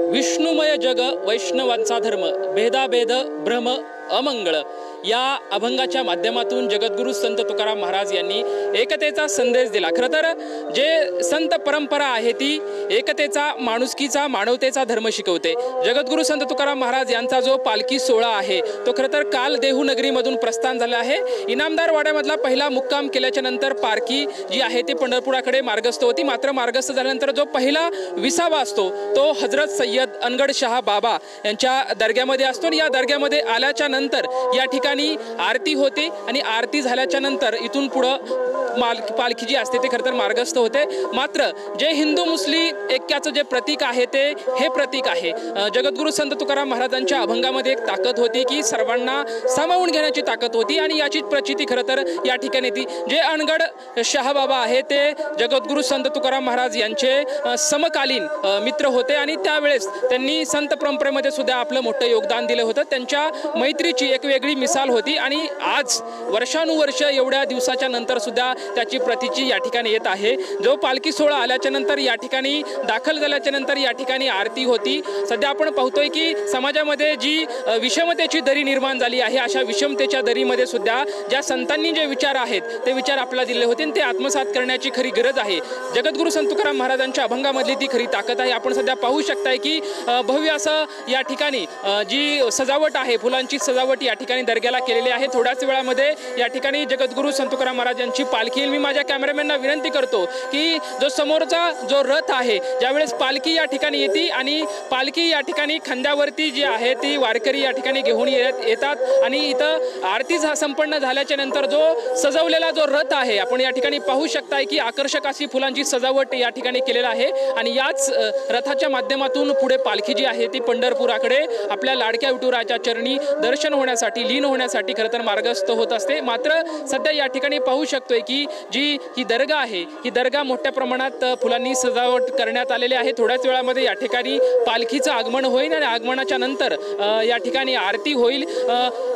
विष्णुमय जग वैष्णवांचा धर्म, भेदाभेद भ्रम अमंगळ या अभंगाच्या माध्यमातून जगद्गुरु संत तुकाराम महाराज यांनी एकतेचा संदेश दिला। खरं तर जे संत परंपरा आहे ती एकतेचा, माणुसकीचा, मानवतेचा धर्म शिकवते। जगद्गुरु संत तुकाराम महाराज यांचा जो पालखी सोहळा आहे तो खरं तर काल देहू नगरीमधून प्रस्थान झाला आहे। इनामदार वाड्यामधला पहिला मुक्काम केल्याच्या नंतर पालखी जी आहे ती पंढरपुराकडे मार्गस्थ होती। मात्र मार्गस्थ झाल्यानंतर जो पहिला विसावा असतो तो हजरत सय्यद अनगड शाह बाबा यांच्या दर्ग्यामध्ये असतो आणि या दर्ग्यामध्ये आल्याच्या नंतर या ठिकाणी आरती होते आणि आरती झाल्याच्या नंतर इथून पुढे पालखी जी असते ते खरं तर मार्गस्थ होते। मात्र जे हिंदू मुस्लिम ऐक्याचं जे प्रतीक आहे ते हे प्रतीक आहे। जगद्गुरु संत तुकाराम महाराजांच्या अभंगामध्ये एक ताकद होती की सर्वांना सामावून घेण्याची ताकद होती आणि याची प्रचिती खरं तर या ठिकाणी ती जे अनगड शाह बाबा आहे ते जगद्गुरु संत तुकाराम महाराज यांचे समकालीन मित्र होते आणि त्यावेळेस त्यांनी संत परंपरेमध्ये सुद्धा आपलं मोठं योगदान दिलं होतं। त्यांच्या मैत्रीची एक वेगळी मिसाल होती आणि आज वर्षानुवर्ष एवढ्या दिवसाच्या नंतर सुद्धा त्याची प्रतीची या ठिकाणी येत आहे। जो पालखी सोहळा आल्याच्या नंतर या ठिकाणी दाखल झाल्याच्या नंतर या ठिकाणी आरती होती। सध्या आपण पाहतोय की समाजामध्ये जी विषमतेची दरी निर्माण झाली आहे अशा विषमतेच्या दरीमध्ये सुद्धा ज्या संतांनी जे विचार आहेत ते विचार आपल्याला दिले होते आणि ते आत्मसात करण्याची खरी गरज आहे। जगद्गुरु संत तुकाराम महाराजांच्या अभंगामधली ती खरी ताकद आहे। आपण सध्या पाहू शकताय की भव्य असं या ठिकाणी जी सजावट आहे, फुलांची सजावट या ठिकाणी दर्ग्याला केलेली आहे। थोड्याच वेळामध्ये या ठिकाणी जगद्गुरु संत तुकाराम महाराजांची पालखी। मी माझ्या कॅमेरामॅनना विनंती करतो की जो समोरचा जो रथ आहे ज्यावेळेस पालखी या ठिकाणी येते आणि पालखी या ठिकाणी खांद्यावरती जी आहे ती वारकरी या ठिकाणी घेऊन येतात आणि इथं आरती संपन्न झाल्याच्या नंतर जो सजवलेला जो रथ आहे आपण या ठिकाणी पाहू शकताय की आकर्षक अशी फुलांची सजावट या ठिकाणी केलेला आहे आणि याच रथाच्या माध्यमातून पुढे पालखी जी आहे ती पंढरपुराकडे आपल्या लाडक्या विठुरायाच्या चरणी दर्शन होण्यासाठी, लीन होण्यासाठी खरं तर मार्गस्थ होत असते। मात्र सध्या या ठिकाणी पाहू शकतोय की जी ही दर्गा आहे ही दर्गा मोठ्या प्रमाणात फुलांनी सजावट करण्यात आलेली आहे। थोड्याच वेळामध्ये या ठिकाणी पालखीचं आगमन होईल आणि आगमनाच्या नंतर या ठिकाणी आरती होईल।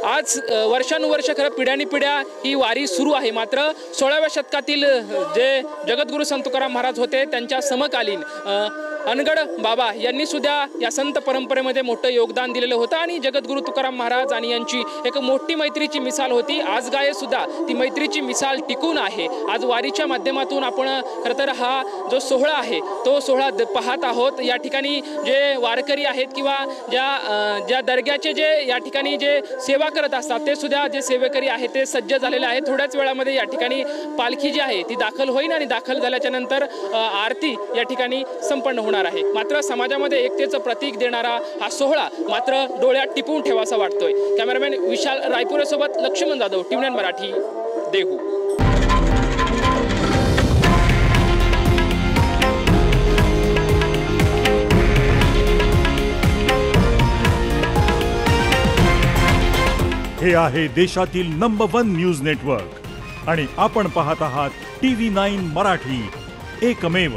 आज वर्षानुवर्ष खरं पिढ्यानिपिढ्या ही वारी सुरू आहे। मात्र 16व्या शतकातील जे जगद्गुरु संत तुकाराम महाराज होते त्यांच्या समकालीन अनगड बाबा यांनी सुद्धा या संत परंपरेमध्ये मोठं योगदान दिलेलं होतं आणि जगद्गुरु तुकाराम महाराज आणि यांची एक मोठी मैत्रीची मिसाल होती। आज गाये सुद्धा ती मैत्रीची मिसाल टिकून आहे। आज वारीच्या माध्यमातून आपण खरं तर हा जो सोहळा आहे तो सोहळा पाहत आहोत। या ठिकाणी जे वारकरी आहेत किंवा ज्या दर्ग्याचे जे या ठिकाणी जे सेवा करत असतात ते सुद्धा जे सेवेकरी आहेत ते सज्ज झालेले आहेत। थोड्याच वेळामध्ये या ठिकाणी पालखी जी आहे ती दाखल होईल आणि दाखल झाल्याच्या नंतर आरती या ठिकाणी संपन्न होणार आहे। मात्र समाजामध्ये एकतेचं प्रतीक देणारा हा सोहळा मात्र डोळ्यात टिपून ठेवासा वाटतोय। कॅमेरामॅन विशाल रायपुरेसोबत लक्ष्मण जाधव, टीव्ही9 मराठी, देहू। हे आहे देशातील नंबर 1 न्यूज नेटवर्क आणि आपण पाहत आहात टीव्ही 9 मराठी, एकमेव।